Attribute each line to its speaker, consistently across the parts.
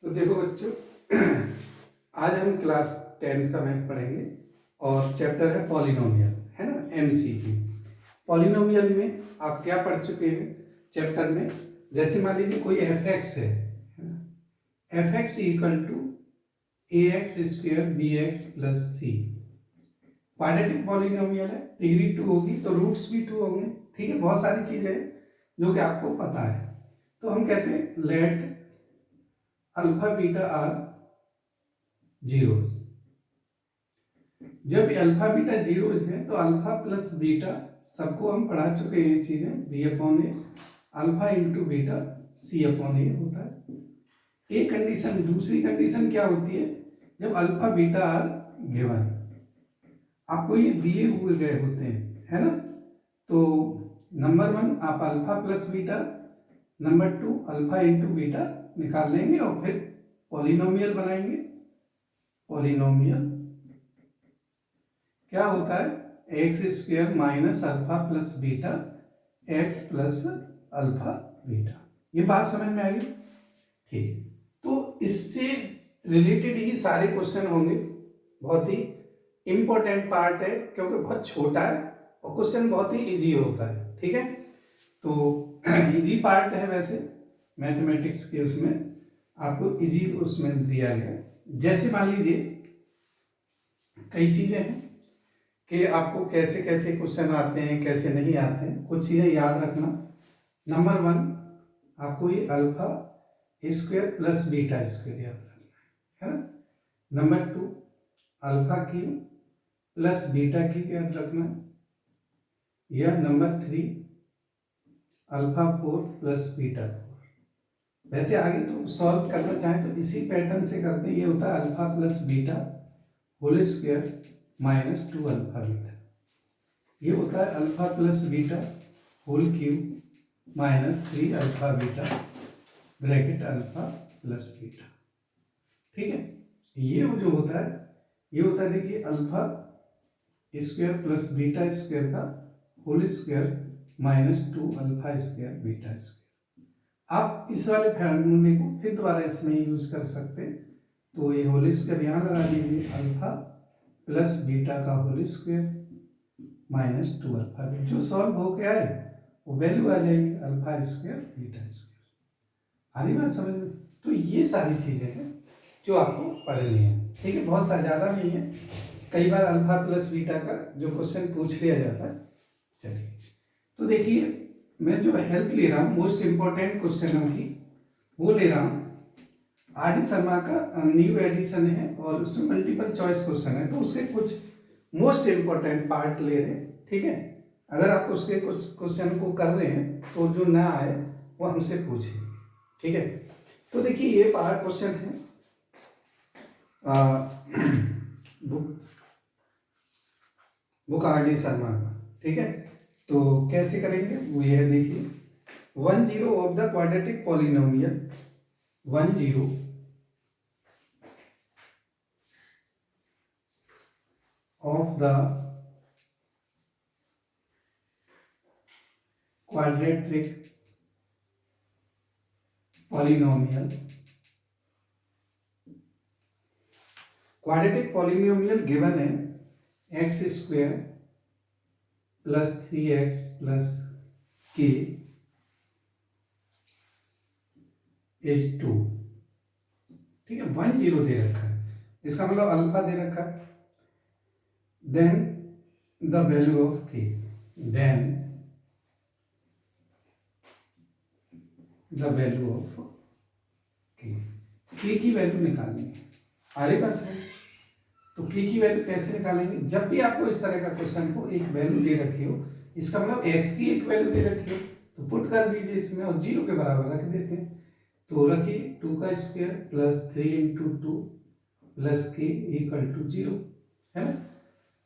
Speaker 1: तो देखो बच्चों, आज हम क्लास 10 का मैथ पढ़ेंगे और चैप्टर है पॉलिनोमियल, है ना, एमसीक्यू। पॉलिनोमियल में आप क्या पढ़ चुके हैं चैप्टर में? जैसे मान लीजिए कोई एफ एक्स है, F X equal to A X square B X plus C. Quadratic polynomial है, डिग्री 2 होगी तो रूट्स भी 2 होंगे। ठीक है, बहुत सारी चीजें हैं जो कि आपको पता है। तो हम कहते हैं let alpha beta are zero. जब अल्फा बीटा जीरो है तो अल्फा प्लस बीटा, सबको हम पढ़ा चुके हैं ये चीजें, बी अपॉन ए, अल्फा इंटू बीटा सी अपॉन ए होता है। एक कंडीशन। दूसरी कंडीशन क्या होती है? जब अल्फा बीटा आर गिवन, आपको ये दिए हुए गए होते हैं, है ना। तो नंबर 1 आप alpha plus beta, number 2 alpha into beta निकाल लेंगे और फिर पॉलिनोमियल बनाएंगे। पॉलिनोमियल क्या होता है? X square minus alpha plus beta x plus alpha beta. ये बात समझ में आई? ठीक, तो इससे रिलेटेड ही सारे क्वेश्चन होंगे। बहुत ही इंपॉर्टेंट पार्ट है क्योंकि बहुत छोटा है और क्वेश्चन बहुत ही इजी होता है। ठीक है, तो इजी पार्ट है वैसे मैथमेटिक्स के, उसमें आपको इजी उसमें दिया गया है। जैसे मान लीजिए कई चीजें हैं कि आपको कैसे कैसे क्वेश्चन आते हैं, कैसे नहीं आते हैं। कुछ चीज़ें याद रखना। नंबर 1 आपको ये alpha square plus beta square याद रखना है ना। Number 2 alpha cube plus beta cube याद रखना। या नंबर 3 अल्फा 4 प्लस बीटा 4। वैसे आगे तो सॉल्व करना चाहें तो इसी पैटर्न से करते हैं। ये होता है alpha plus beta whole square minus 2 alpha beta. ये होता है alpha plus beta whole cube minus 3 alpha beta bracket alpha plus beta. ठीक है, ये जो होता है ये होता है, देखिए, alpha square plus beta square का whole square minus 2 alpha square beta square. आप इस वाले फॉर्मूले को फिर दोबारा इसमें यूज कर सकते हैं। तो ये होल स्क्वायर यहाँ लगा दीजिए, अल्फा प्लस बीटा का होल स्क्वायर माइनस 2 अल्फा। जो सॉल्व हो के आए वो वैल्यू आ जाएगी अल्फा स्क्वायर बीटा स्क्वायर। आ रही बात समझ में? तो ये सारी चीजें हैं जो आपको पढ़नी है। ठीक है, बहुत सा ज़्यादा नहीं है। कई बार अल्फा प्लस बीटा का जो क्वेश्चन पूछ लिया जाता है। चलिए, तो देखिए, मैं जो हेल्प ले रहा हूँ मोस्ट इंपॉर्टेंट क्वेश्चनों की वो ले रहा हूँ। आर डी शर्मा का न्यू एडिशन है और उसमें मल्टीपल चॉइस क्वेश्चन है, तो उसके कुछ मोस्ट इंपॉर्टेंट पार्ट ले रहे हैं। ठीक है, अगर आप उसके कुछ क्वेश्चन को कर रहे हैं तो जो ना आए वो हमसे पूछे। ठीक है, तो देखिए ये पार्ट क्वेश्चन है बुक आर डी शर्मा का। ठीक है, तो कैसे करेंगे वो ये देखिए। 10 of the quadratic polynomial 10 of the quadratic polynomial. Quadratic polynomial given है x square plus 3x plus k is 2। ठीक है, 10 दे रखा है, इसका मतलब अल्फा दे रखा है। देन द वैल्यू ऑफ के, देन द वैल्यू ऑफ के की वैल्यू निकालनी है। हमारे पास है तो के की वैल्यू कैसे निकालेंगे? जब भी आपको इस तरह का क्वेश्चन को एक वैल्यू दे रखी हो, इसका मतलब एक्स की एक वैल्यू दे रखी हो, तो पुट कर दीजिए इसमें और 0 के बराबर रख देते हैं। तो रखिए 2 का स्क्वायर प्लस 3 इंटू 2 प्लस के इक्वल टू 0, है ना।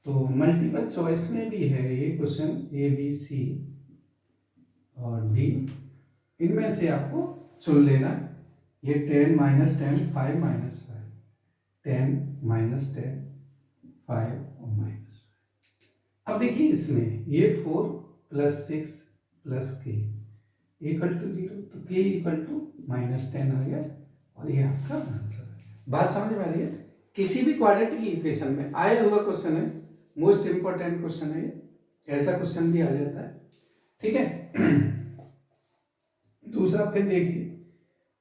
Speaker 1: तो मल्टीपल चॉइस में भी है ये क्वेश्चन, ए बी सी और डी, इनमें से आपको चुन लेना। ये 10 माइनस 10 5 माइनस 5, 10 माइनस 10 5 और माइनस 5। अब देखिए इसमें ये 4 प्लस 6 प्लस के इक्वल टू 0, तो के इक्वल टू माइनस 10 आ गया और ये आपका आंसर है। बात समझ में आ रही है? किसी भी क्वाड्रेटिक इक्वेशन में आया हुआ क्वेश्चन है, मोस्ट इंपॉर्टेंट क्वेश्चन है, ऐसा क्वेश्चन भी आ जाता है। ठीक है। दूसरा फिर देखिए,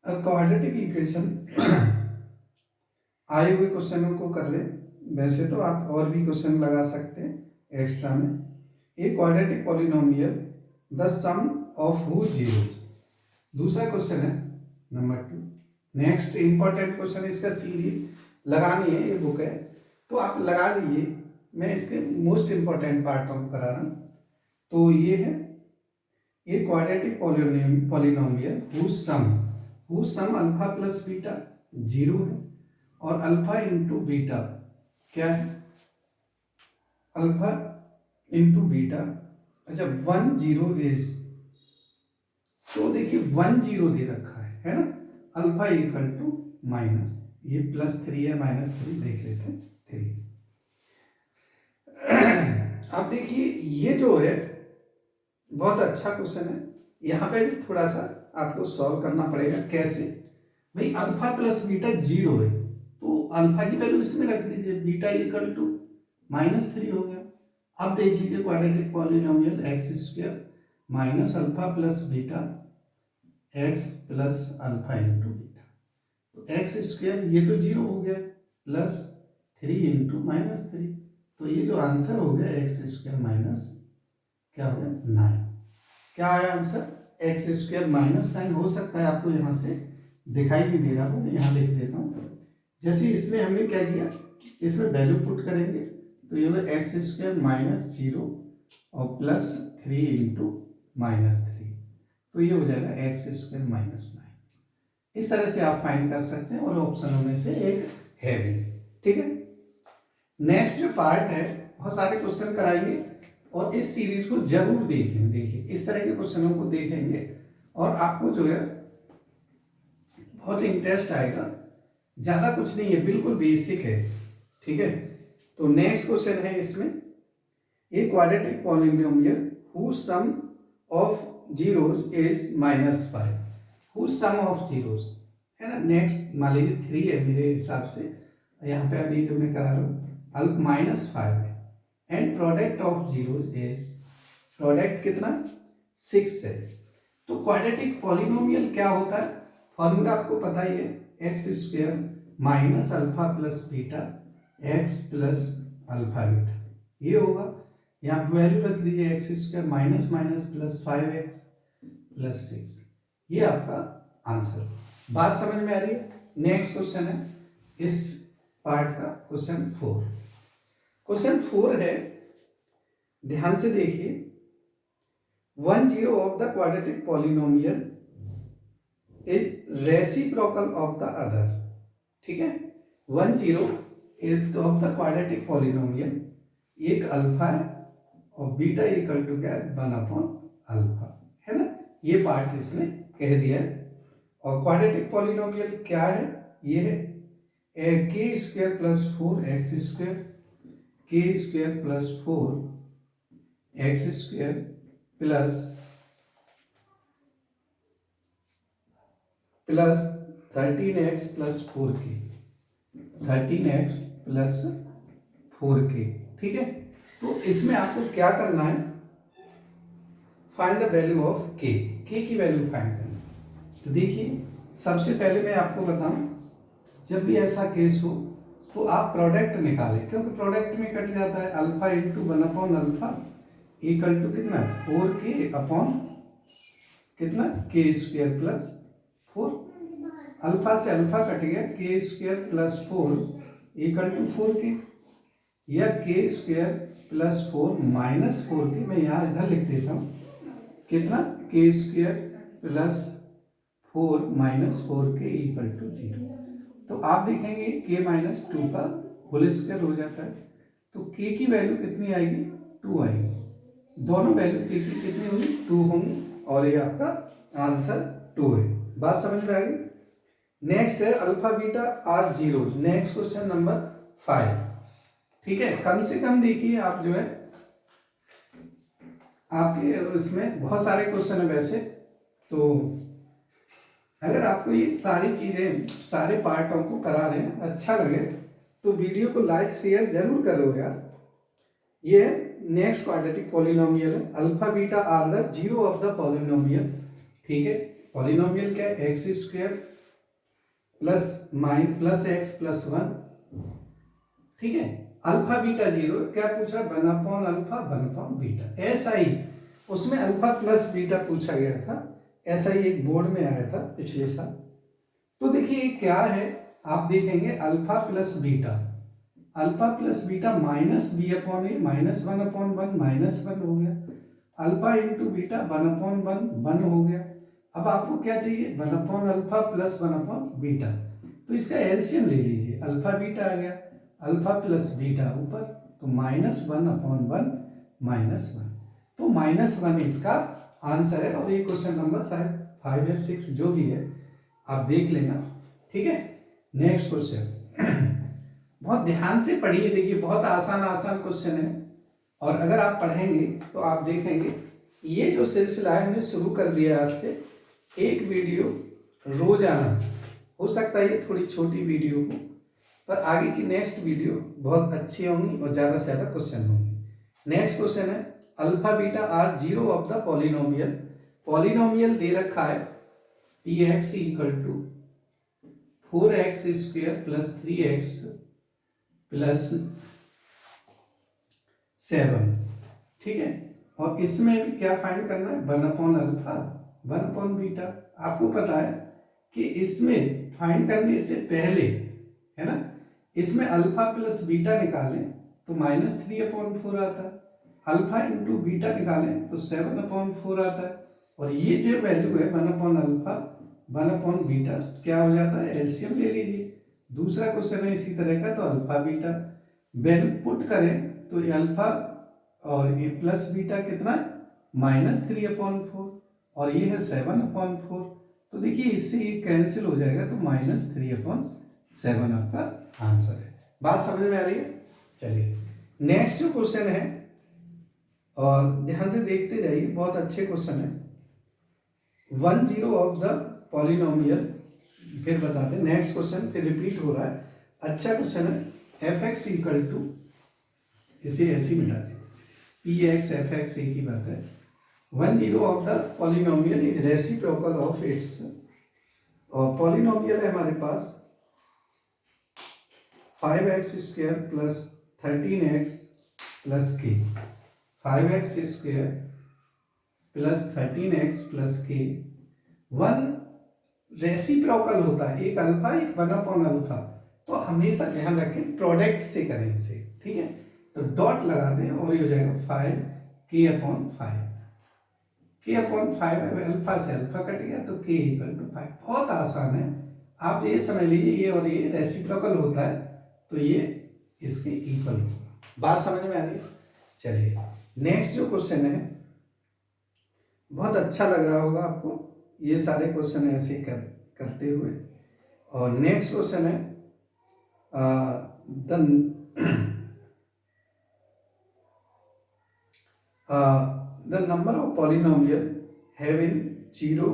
Speaker 1: क्वाड्रेटिक इक्वेशन आए हुए क्वेश्चनों को कर ले। वैसे तो आप और भी क्वेश्चन लगा सकते हैं एक्स्ट्रा में। A quadratic polynomial the sum of who zero. दूसरा क्वेश्चन है नंबर 2। नेक्स्ट इंपॉर्टेंट क्वेश्चन, इसका सीरीज लगानी है, ये बुक है तो आप लगा लीजिए, मैं इसके मोस्ट इंपॉर्टेंट पार्टों को करा रहा हूँ। तो ये है a quadratic polynomial whose sum alpha plus beta zero है और अल्फा इंटू बीटा क्या है, अल्फा इंटू बीटा। अच्छा 1 0 इज, तो देखिए 1 0 दे रखा है ना, अल्फा इक्वल टू माइनस, ये +3 है -3 देख लेते हैं 3। अब देखिए ये जो है बहुत अच्छा क्वेश्चन है, यहाँ पे भी थोड़ा सा आपको सॉल्व करना पड़ेगा। कैसे भाई, अल्फा प्लस बीटा 0 है तो अल्फा की वैल्यू इसमें रख दीजिए, बीटा इक्वल टू -3 हो गया। अब देख लीजिए quadratic polynomial x² minus alpha plus beta x plus alpha into beta, तो x² ये तो 0 हो गया प्लस 3 इंटू -3, तो ये जो आंसर हो गया x² माइनस क्या हो गया 9। क्या आया आंसर, x² -9 हो सकता है आपको यहाँ से दिखाई भी दे रहा हो, मैं यहाँ लिख देता हूँ। जैसे इसमें हमने क्या किया, इसमें वैल्यू पुट करेंगे तो ये होगा x² -0 और +3 इंटू -3, तो ये हो जाएगा x² -9। इस तरह से आप फाइंड कर सकते हैं और ऑप्शनों में से एक है भी। ठीक है। नेक्स्ट जो पार्ट है, बहुत सारे क्वेश्चन कराएंगे और इस सीरीज को जरूर देखें। देखिए इस तरह के क्वेश्चनों को देखेंगे और आपको जो है बहुत इंटरेस्ट आएगा। ज्यादा कुछ नहीं है, बिल्कुल बेसिक है। ठीक है। तो नेक्स्ट क्वेश्चन है इसमें, a quadratic polynomial whose sum of zeros is -5, whose sum of zeros है ना। नेक्स्ट मान लीजिए 3 है मेरे हिसाब से, यहाँ पे अभी जो मैं करा रहा हूँ -5 है, and product of zeros is, product कितना 6 है। तो क्वाड्रेटिक पॉलिनोमियल क्या होता है, फॉर्मूला आपको पता ही है, x² minus alpha plus beta x plus alpha beta, ये होगा। यहाँ वैल्यू रख दीजिए x² minus minus plus 5x plus 6, ये आपका आंसर। बात समझ में आ रही है? नेक्स्ट क्वेश्चन है इस पार्ट का, क्वेश्चन 4। क्वेश्चन 4 है, ध्यान से देखिए, 1 0 of the quadratic polynomial is reciprocal of the other. ठीक है। 1 0 is of the quadratic polynomial, एक अल्फा है और बीटा इक्वल टू क्या है 1/अल्फा, है ना। ये पार्ट इसने कह दिया है। और क्वाड्रेटिक पॉलिनोमियल क्या है, ये है k² + 4x², k² + 4x² plus 13x + 4k, 13x + 4k। ठीक है। तो इसमें आपको क्या करना है, find the value of k की वैल्यू फाइंड करना है। तो देखिए सबसे पहले मैं आपको बताऊं, जब भी ऐसा केस हो तो आप प्रोडक्ट निकालें, क्योंकि प्रोडक्ट में कट जाता है, अल्फा इंटू 1/अल्फा इक्वल टू कितना 4k अपॉन कितना k² + 4, अल्फा से अल्फा कट गया, k² + 4 इक्वल टू 4k, या k² + 4 - 4k, मैं यहाँ इधर लिख देता हूँ कितना k² + 4 - 4k इक्वल टू 0। तो आप देखेंगे k - 2 का होल स्क्वायर हो जाता है, तो k की वैल्यू कितनी आएगी 2 आएगी, दोनों वैल्यू k की कितनी होंगी 2 होंगी, और ये आपका आंसर 2 है। बात समझ में आएगी। नेक्स्ट है alpha beta are zero. Next question number 5। ठीक है। कम से कम देखिए आप जो है, आपके इसमें बहुत सारे क्वेश्चन है वैसे तो, अगर आपको ये सारी चीज़ें सारे पार्टों को करा रहे हैं अच्छा लगे तो वीडियो को लाइक शेयर जरूर करो यार। ये नेक्स्ट क्वाड्रेटिक पॉलिनोमियल है, alpha beta are the zero of the polynomial. ठीक है, पॉलिनोमियल क्या है, X square plus X plus one. ठीक है, अल्फा बीटा जीरो, क्या पूछ रहा, 1 अपॉन अल्फा 1 अपॉन बीटा। ऐसा ही उसमें अल्फा प्लस बीटा पूछा गया था, ऐसा ही एक बोर्ड में आया था पिछले साल। तो देखिए क्या है, आप देखेंगे alpha plus beta, alpha plus beta minus B upon A minus 1 upon 1 minus 1 हो गया, अल्फा इंटू बीटा 1 अपॉन 1 1 हो गया। अब आपको क्या चाहिए, 1 upon alpha plus 1 upon beta, तो इसका एलसीएम ले लीजिए, अल्फा बीटा आ गया, अल्फा प्लस बीटा ऊपर, तो माइनस 1 अपॉन 1 माइनस 1, तो माइनस 1 इसका आंसर है। और ये क्वेश्चन नंबर शायद 5 या 6 जो भी है आप देख लेना। ठीक है, नेक्स्ट क्वेश्चन बहुत ध्यान से पढ़िए, देखिए बहुत आसान आसान क्वेश्चन है, और अगर आप पढ़ेंगे तो आप देखेंगे ये जो सिलसिला है हमने शुरू कर दिया आज से, एक वीडियो रोजाना, हो सकता है ये थोड़ी छोटी वीडियो हो पर आगे की नेक्स्ट वीडियो बहुत अच्छी होंगी और ज़्यादा से ज़्यादा क्वेश्चन होंगे। नेक्स्ट क्वेश्चन है alpha beta are zero of the polynomial, polynomial दे रखा है P X equal to 4x square plus 3x plus 7। ठीक है, और इसमें भी क्या फाइंड करना है, 1 अपॉन अल्फा 1 अपॉन बीटा। आपको पता है कि इसमें फाइंड करने से पहले है ना, इसमें अल्फा प्लस बीटा निकालें तो माइनस 3 अपॉन 4 आता है, अल्फा इंटू बीटा निकालें तो 7 अपॉन 4 आता है, और ये जो वैल्यू है 1 अपॉन अल्फा 1 अपॉन बीटा क्या हो जाता है, एलसीएम ले लीजिए। दूसरा क्वेश्चन है इसी तरह का, तो अल्फा बीटा वैल्यू पुट करें तो ये अल्फा और ये प्लस बीटा कितना है, माइनस 3 अपॉन 4, और ये है 7 अपॉन 4, तो देखिए इससे ये कैंसिल हो जाएगा, तो माइनस 3 अपॉन 7 आपका आंसर है। बात समझ में आ रही है? चलिए नेक्स्ट जो क्वेश्चन है, और ध्यान से देखते जाइए, बहुत अच्छे क्वेश्चन है। 1 जीरो ऑफ द पॉलिनोमियल, फिर बताते हैं नेक्स्ट क्वेश्चन, फिर रिपीट हो रहा है, अच्छा क्वेश्चन है। एफ एक्स इक्वल टू, इसे ऐसे ही मिटा दें, पी एक्स एफ एक्स एक ही बात है। 1 zero of the polynomial is reciprocal of its, और पॉलिनोमियल है हमारे पास 5x square plus 13x plus के, 5x square plus 13x plus के, 1 रेसिप्रोकल होता है, एक अल्फा एक 1 अपॉन अल्फा, तो हमेशा ध्यान रखें प्रोडक्ट से करें इसे। ठीक है, तो डॉट लगा दें और ये हो जाएगा 5 के अपॉन 5, के अपॉन 5 अल्फा से अल्फा कट गया तो के इक्वल टू 5। बहुत आसान है, आप ये समझ लीजिए ये और ये रेसिप्रोकल होता है तो ये इसके इक्वल होगा। बात समझ में आ रही है? चलिए नेक्स्ट जो क्वेश्चन है, बहुत अच्छा लग रहा होगा आपको ये सारे क्वेश्चन ऐसे करते हुए। और नेक्स्ट क्वेश्चन है the number of polynomial having 0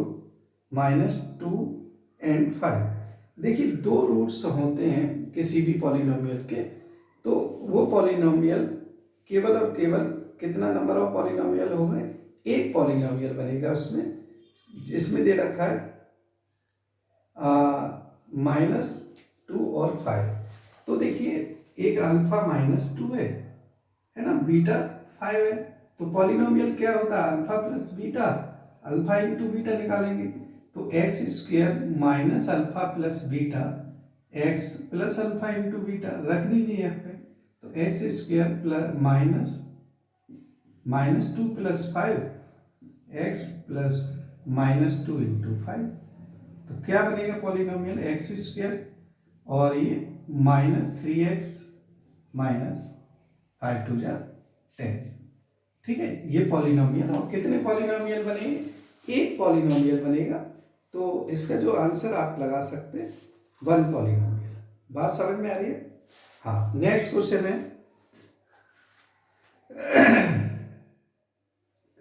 Speaker 1: -2 and 5। देखिए 2 रूट्स होते हैं किसी भी पॉलिनोमियल के, तो वो पॉलिनोमियल केवल और केवल कितना नंबर ऑफ पॉलिनोमियल हो गए, एक पॉलिनोमियल बनेगा उसमें, इसमें दे रखा है -2 और 5। तो देखिए एक अल्फा -2 है ना, बीटा 5 है, तो पॉलिनोमियल क्या होता है, alpha plus beta, alpha into beta निकालेंगे तो x square minus alpha plus beta x plus alpha into beta रख दीजिए यहाँ पे, तो x square plus -2 plus 5 x plus -2 into 5, तो क्या बनेगा पॉलिनोमियल, एक्स स्क्वायर और ये -3x माइनस 5 2 जा 10। ठीक है, ये पॉलिनोमियल, और कितने पॉलिनोमियल बनेंगे, एक पॉलिनोमियल बनेगा, तो इसका जो आंसर आप लगा सकते हैं 1 पॉलिनोमियल। बात समझ में आ रही है? हाँ, नेक्स्ट क्वेश्चन है,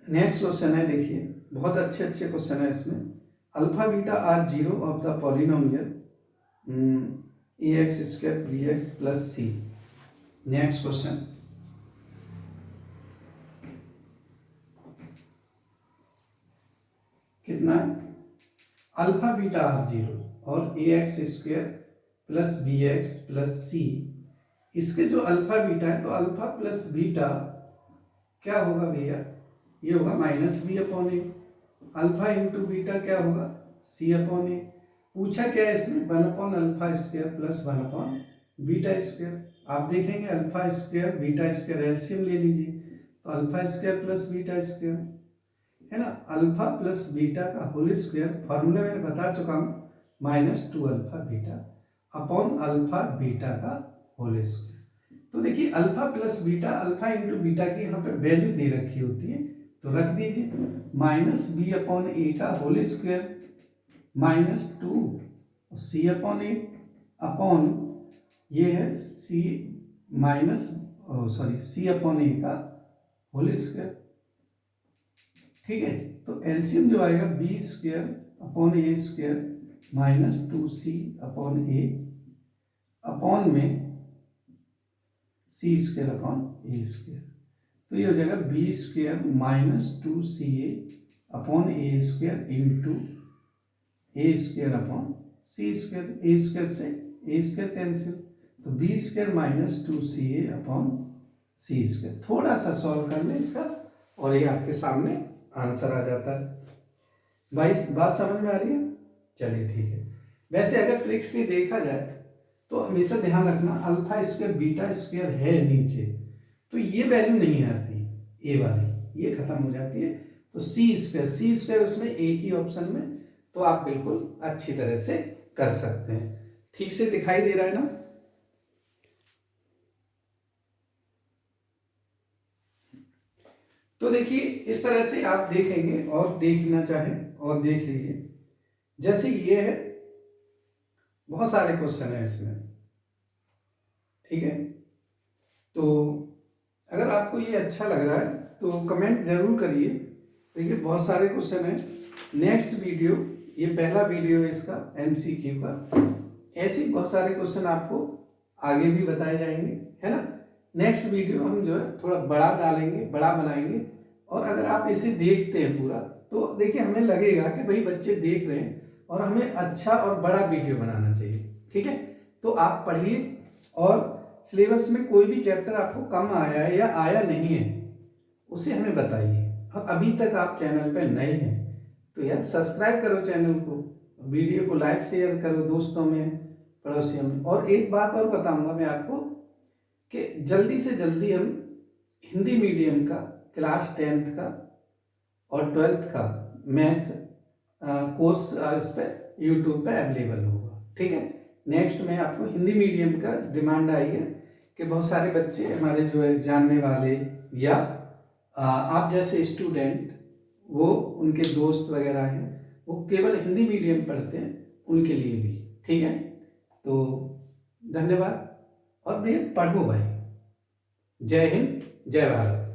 Speaker 1: नेक्स्ट क्वेश्चन है, देखिए बहुत अच्छे अच्छे क्वेश्चन है इसमें। Alpha beta are zero of the polynomial ax square bx plus C. Next question, कितना है? अल्फा बीटा आर जीरो और ax square plus bx plus C, इसके जो अल्फा बीटा है तो अल्फा प्लस बीटा क्या होगा भैया? ये होगा माइनस बी अपॉन ए। अल्फा इंटू बीटा क्या होगा? सी अपॉन ए। पूछा क्या है इसमें? 1 upon alpha square plus 1 upon beta square. आप देखेंगे alpha square beta square LCM ले लीजिए, तो alpha square plus beta square है ना, अल्फा प्लस बीटा का होल स्क्वायर, फॉर्मूला मैंने बता चुका हूँ, -2 alpha beta upon alpha beta का होल स्क्वायर। तो देखिए alpha plus beta, alpha into beta की यहाँ पे वैल्यू दे रखी होती है, तो रख दीजिए -b अपॉन ए का होल स्क्वायर -2 सी अपॉन ए अपॉन ये है सी सी अपॉन ए का होल स्क्वायर। ठीक है, तो एलसीएम जो आएगा बी स्क्वायर अपॉन ए स्क्वायर -2c अपॉन ए अपॉन में सी स्क्वायर अपॉन ए स्क्वायर, तो ये हो जाएगा बी स्क्वायर -2ca अपॉन ए स्क्वायर इंटू ए स्क्वायर अपॉन सी स्क्वायर। ए स्क्वायर से ए स्क्वायर कैंसिल, तो बी स्क्वायर -2ca अपॉन सी स्क्वायर। थोड़ा सा सॉल्व कर लें इसका और ये आपके सामने आंसर आ जाता है। भाई बात समझ में आ रही है? चलिए ठीक है। वैसे अगर ट्रिक से देखा जाए तो हमेशा ध्यान रखना अल्फा स्क्वायर बीटा स्क्वायर है नीचे, तो ये वैल्यू नहीं आती, ए वाली ये खत्म हो जाती है, तो सी स्क्वायर उसमें एक ही ऑप्शन में, तो आप बिल्कुल अच्छी तरह से कर सकते हैं। ठीक से दिखाई दे रहा है ना? तो देखिए इस तरह से आप देखेंगे और देखना चाहें और देख लीजिए। जैसे ये है, बहुत सारे क्वेश्चन है इसमें, ठीक है, तो अगर आपको ये अच्छा लग रहा है तो कमेंट जरूर करिए। देखिए बहुत सारे क्वेश्चन है। नेक्स्ट वीडियो, ये पहला वीडियो है इसका एमसीक्यू का, ऐसे ही बहुत सारे क्वेश्चन आपको आगे भी बताए जाएंगे, है ना। नेक्स्ट वीडियो हम जो है थोड़ा बड़ा डालेंगे, बड़ा बनाएंगे, और अगर आप इसे देखते हैं पूरा तो देखिए हमें लगेगा कि भाई बच्चे देख रहे हैं और हमें अच्छा और बड़ा वीडियो बनाना चाहिए। ठीक है, तो आप पढ़िए और सिलेबस में कोई भी चैप्टर आपको कम आया है या आया नहीं है उसे हमें बताइए। और अभी तक आप चैनल पर नए हैं तो यार सब्सक्राइब करो चैनल को, वीडियो को लाइक शेयर करो दोस्तों में, पड़ोसियों में। और एक बात और बताऊंगा मैं आपको कि जल्दी से जल्दी हम हिंदी मीडियम का क्लास 10th का और 12th का मैथ कोर्स इस पर यूट्यूब पे अवेलेबल होगा। ठीक है, नेक्स्ट में आपको हिंदी मीडियम का डिमांड आई है कि बहुत सारे बच्चे हमारे जो है जानने वाले या आप जैसे स्टूडेंट, वो उनके दोस्त वगैरह हैं वो केवल हिंदी मीडियम पढ़ते हैं, उनके लिए भी। ठीक है, तो धन्यवाद और भैया पढ़ो भाई। जय हिंद, जय भारत।